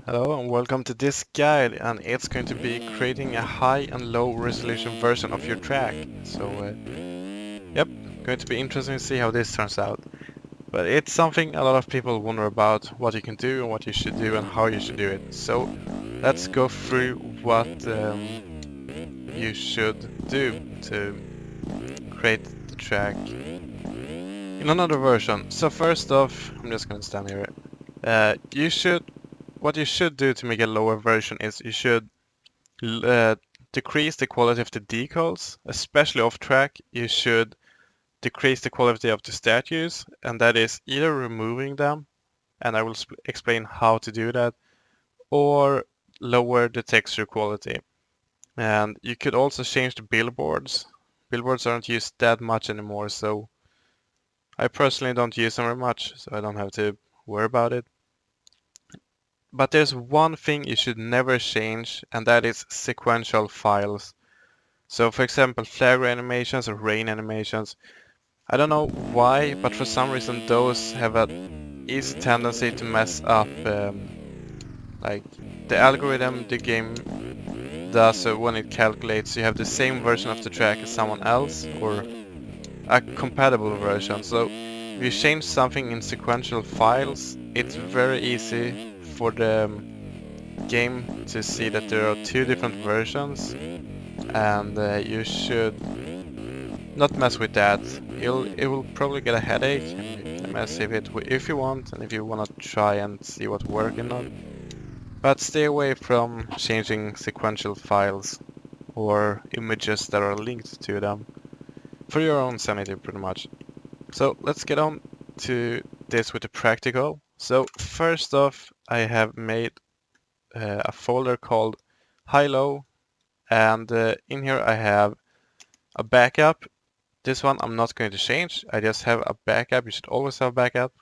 Hello and welcome to this guide, and it's going to be creating a high and low resolution version of your track. Yep, going to be interesting to see how this turns out. But it's something a lot of people wonder about, what you can do and what you should do and how you should do it. So let's go through what you should do to create the track in another version. So first off, I'm just going to stand here. What you should do to make a lower version is you should decrease the quality of the decals, especially off track. You should decrease the quality of the statues, and that is either removing them, and I will explain how to do that, or lower the texture quality. And you could also change the billboards. Billboards aren't used that much anymore, so I personally don't use them very much, so I don't have to worry about it. But there's one thing you should never change, and that is sequential files. So for example, flagger animations or rain animations. I don't know why, but for some reason those have an easy tendency to mess up like the algorithm the game does. So when it calculates, you have the same version of the track as someone else or a compatible version. So if you change something in sequential files, it's very easy for the game to see that there are two different versions, and you should not mess with that. It will probably get a headache, and you can mess with it if you want, and if you want to try and see what's working on. But stay away from changing sequential files or images that are linked to them for your own sanity, pretty much. So let's get on to this with the practical. So first off, I have made a folder called high-low, and in here I have a backup. This one I'm not going to change. I just have a backup. You should always have a backup.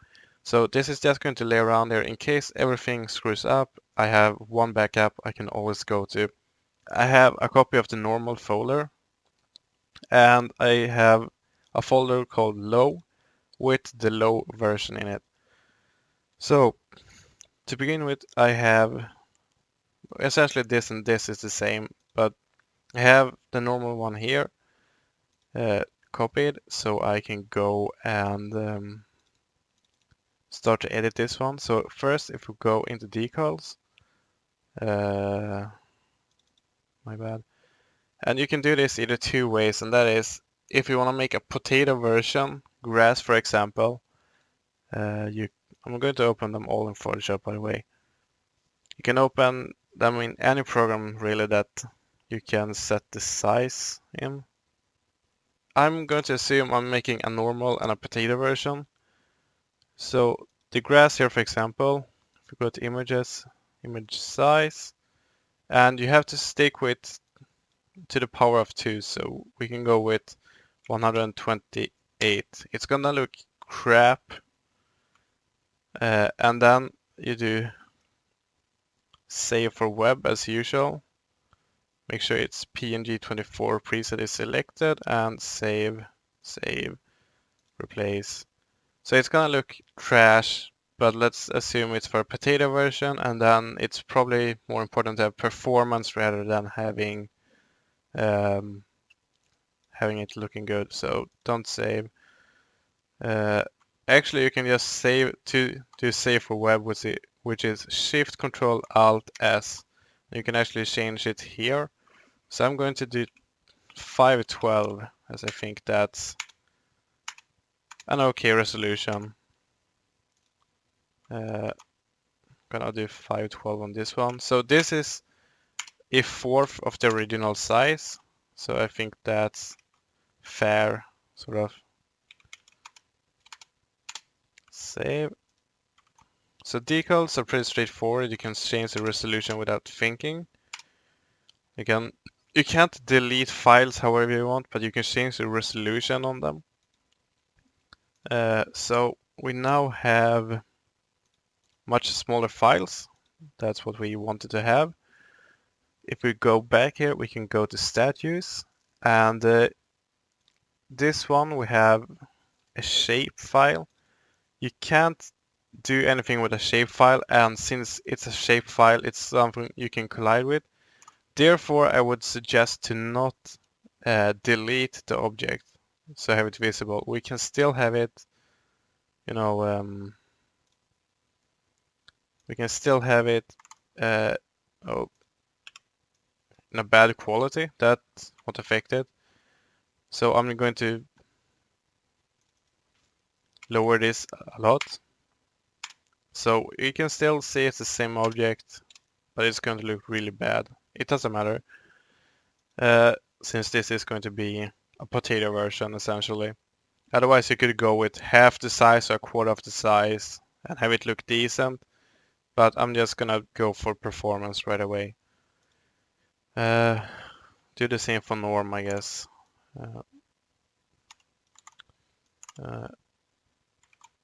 So this is just going to lay around there in case everything screws up. I have one backup I can always go to. I have a copy of the normal folder, and I have a folder called low with the low version in it. So to begin with, I have essentially this and this is the same, but I have the normal one here copied, so I can go and start to edit this one. So first, if we go into decals, my bad, and you can do this either two ways, and that is if you want to make a potato version, grass for example. I'm going to open them all in Photoshop, by the way. You can open them in any program really that you can set the size in. I'm going to assume I'm making a normal and a potato version. So the grass here, for example, if we go to images, image size, and you have to stick with to the power of 2, so we can go with 128. It's gonna look crap, and then you do save for web as usual. Make sure it's PNG24 preset is selected, and save, replace. So it's gonna look trash, but let's assume it's for a potato version, and then it's probably more important to have performance rather than having it looking good. So don't save. Actually, you can just save to save for web, which is Shift Control Alt S. You can actually change it here. So I'm going to do 512, as I think that's an okay resolution. Gonna do 512 on this one. So this is a fourth of the original size. So I think that's fair, sort of. Save. So decals are pretty straightforward. You can change the resolution without thinking. You can't delete files however you want, but you can change the resolution on them. So we now have much smaller files. That's what we wanted to have. If we go back here, we can go to statues, and this one we have a shape file. You can't do anything with a shapefile, and since it's a shapefile, it's something you can collide with. Therefore, I would suggest to not delete the object, so have it visible. We can still have it, you know, we can still have it oh, in a bad quality. That's what affected. So I'm going to lower this a lot. So you can still see it's the same object, but it's going to look really bad. It doesn't matter, since this is going to be a potato version essentially. Otherwise you could go with half the size or a quarter of the size and have it look decent, but I'm just gonna go for performance right away. Do the same for norm, I guess. I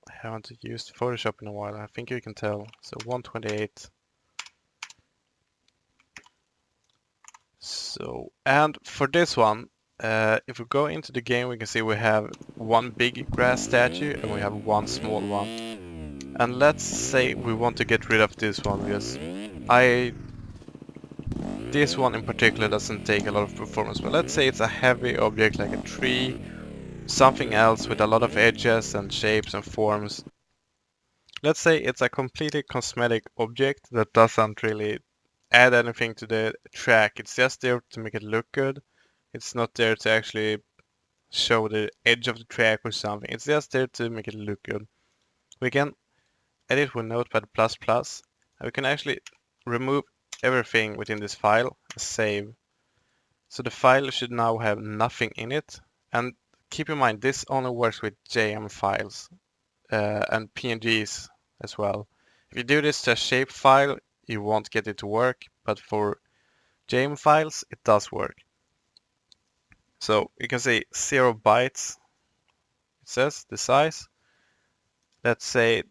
haven't used Photoshop in a while, I think you can tell. So 128. So, and for this one, if we go into the game, we can see we have one big grass statue and we have one small one. And let's say we want to get rid of this one because this one in particular doesn't take a lot of performance. But let's say it's a heavy object like a tree, something else with a lot of edges and shapes and forms. Let's say it's a completely cosmetic object that doesn't really add anything to the track. It's just there to make it look good. It's not there to actually show the edge of the track or something. It's just there to make it look good. We can edit with Notepad++, and we can actually remove everything within this file and save. So the file should now have nothing in it. And keep in mind, this only works with JM files and PNGs as well. If you do this to a shape file, you won't get it to work, but for JM files, it does work. So you can see 0 bytes, it says the size. Let's say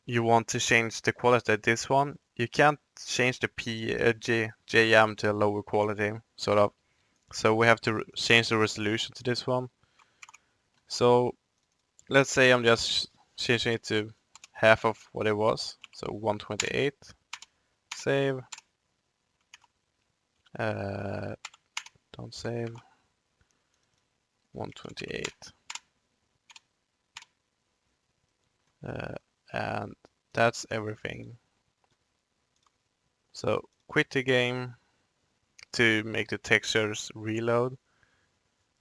you want to change the quality of this one. You can't change the JM to a lower quality, sort of. So we have to change the resolution to this one. So let's say I'm just changing it to half of what it was. So 128. Save. Don't save. 128. And that's everything. So quit the game to make the textures reload.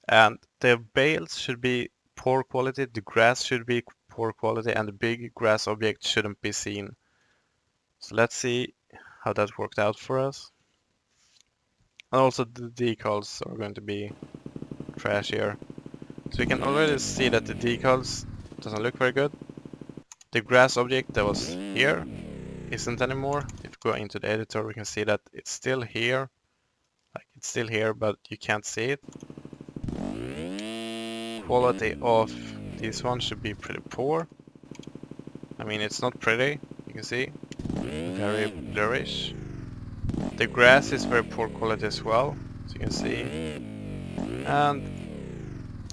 And the bales should be poor quality, the grass should be poor quality, and the big grass object shouldn't be seen. So let's see how that worked out for us. And also the decals are going to be trashier. So we can already see that the decals doesn't look very good. The grass object that was here isn't anymore. If we go into the editor, we can see that it's still here. Like it's still here, but you can't see it. Quality of this one should be pretty poor. I mean, it's not pretty, you can see. Very blurrish. The grass is very poor quality as well, as you can see. And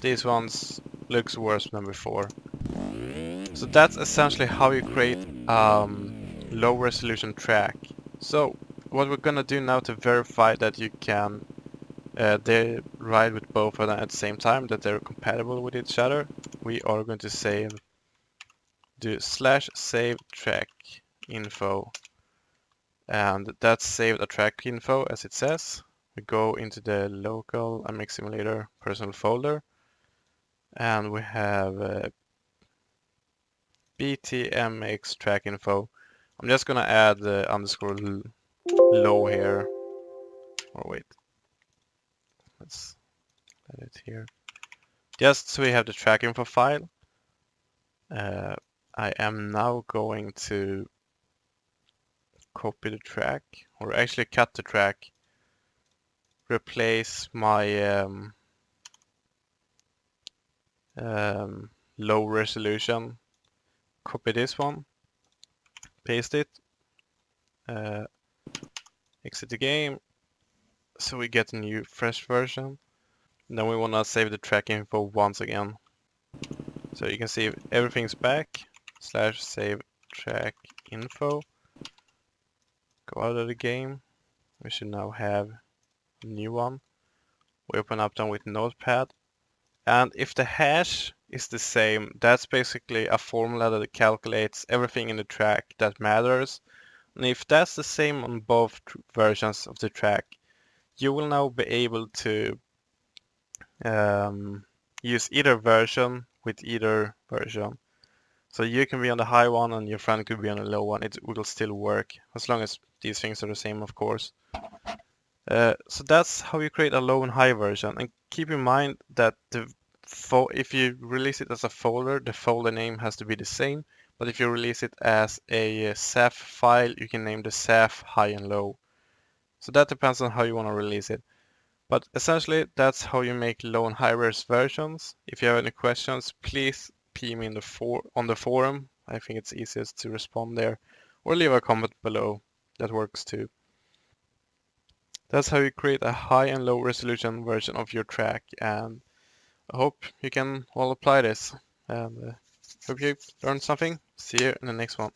these ones looks worse than before. So that's essentially how you create low resolution track. So what we're gonna do now to verify that you can they ride with both of them at the same time, that they're compatible with each other, we are going to do /save track info, and that's saved a track info as it says. We go into the local MX Simulator personal folder, and we have BTMX track info. I'm just gonna add the underscore low here, or wait, let's add it here. Just so we have the track info file. I am now going to copy the track, or actually cut the track, replace my low resolution, copy this one, paste it, exit the game, so we get a new fresh version. And then we want to save the track info once again. So you can see everything's back, /save track info. Go out of the game. We should now have a new one. We open up them with Notepad. And if the hash is the same, that's basically a formula that calculates everything in the track that matters. And if that's the same on both versions of the track, you will now be able to use either version with either version. So you can be on the high one and your friend could be on the low one. It will still work as long as these things are the same, of course. So that's how you create a low and high version. And keep in mind that if you release it as a folder, the folder name has to be the same. But if you release it as a SAF file, you can name the SAF high and low. So that depends on how you want to release it. But essentially, that's how you make low and high res versions. If you have any questions, please PM me on the forum. I think it's easiest to respond there. Or leave a comment below. That works too. That's how you create a high and low resolution version of your track, and I hope you can all apply this. And hope you learned something. See you in the next one.